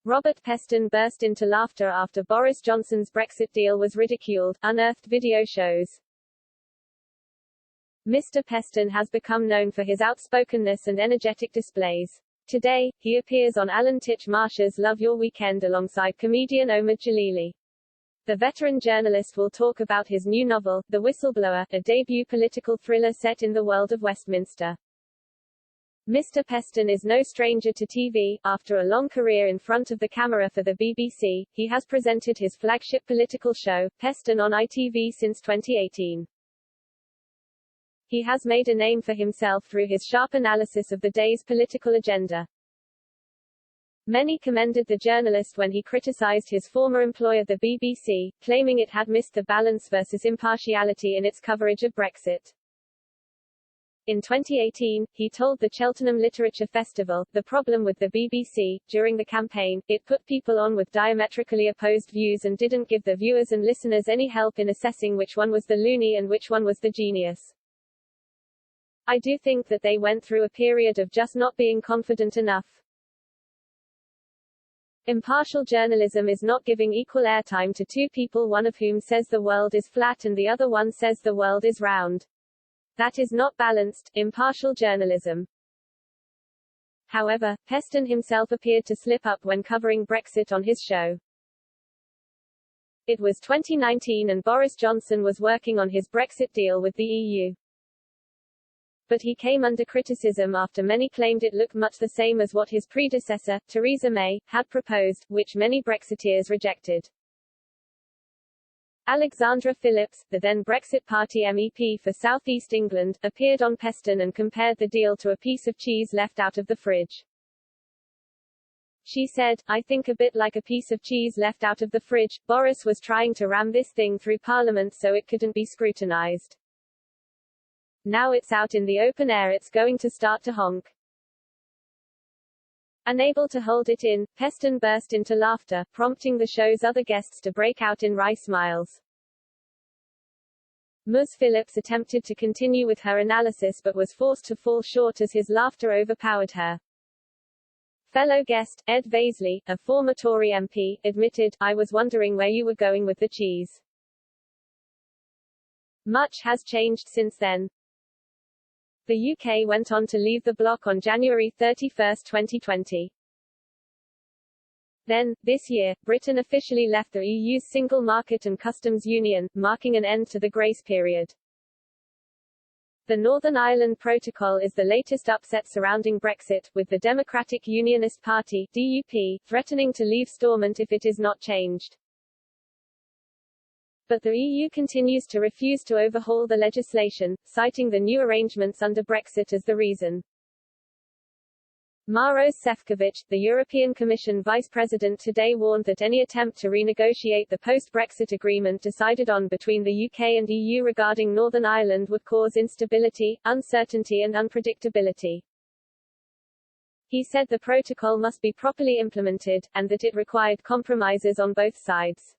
Robert Peston burst into laughter after Boris Johnson's Brexit deal was ridiculed, unearthed video shows. Mr. Peston has become known for his outspokenness and energetic displays. Today, he appears on Alan Titchmarsh's Love Your Weekend alongside comedian Omid Djalili. The veteran journalist will talk about his new novel, The Whistleblower, a debut political thriller set in the world of Westminster. Mr. Peston is no stranger to TV. After a long career in front of the camera for the BBC, he has presented his flagship political show, Peston, on ITV since 2018. He has made a name for himself through his sharp analysis of the day's political agenda. Many commended the journalist when he criticized his former employer the BBC, claiming it had missed the balance versus impartiality in its coverage of Brexit. In 2018, he told the Cheltenham Literature Festival, the problem with the BBC, during the campaign, it put people on with diametrically opposed views and didn't give the viewers and listeners any help in assessing which one was the loony and which one was the genius. I do think that they went through a period of just not being confident enough. Impartial journalism is not giving equal airtime to two people, one of whom says the world is flat and the other one says the world is round. That is not balanced, impartial journalism. However, Peston himself appeared to slip up when covering Brexit on his show. It was 2019 and Boris Johnson was working on his Brexit deal with the EU. But he came under criticism after many claimed it looked much the same as what his predecessor, Theresa May, had proposed, which many Brexiteers rejected. Alexandra Phillips, the then Brexit Party MEP for South East England, appeared on Peston and compared the deal to a piece of cheese left out of the fridge. She said, "I think a bit like a piece of cheese left out of the fridge. Boris was trying to ram this thing through Parliament so it couldn't be scrutinised. Now it's out in the open air, it's going to start to honk." Unable to hold it in, Peston burst into laughter, prompting the show's other guests to break out in wry smiles. Ms. Phillips attempted to continue with her analysis but was forced to fall short as his laughter overpowered her. Fellow guest, Ed Vaisley, a former Tory MP, admitted, "I was wondering where you were going with the cheese." Much has changed since then. The UK went on to leave the bloc on January 31, 2020. Then, this year, Britain officially left the EU's single market and customs union, marking an end to the grace period. The Northern Ireland Protocol is the latest upset surrounding Brexit, with the Democratic Unionist Party (DUP) threatening to leave Stormont if it is not changed. But the EU continues to refuse to overhaul the legislation, citing the new arrangements under Brexit as the reason. Maros Sefcovic, the European Commission Vice President, today warned that any attempt to renegotiate the post-Brexit agreement decided on between the UK and EU regarding Northern Ireland would cause instability, uncertainty and unpredictability. He said the protocol must be properly implemented, and that it required compromises on both sides.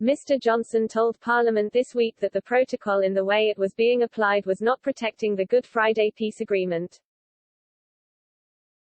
Mr. Johnson told Parliament this week that the protocol in the way it was being applied was not protecting the Good Friday peace agreement.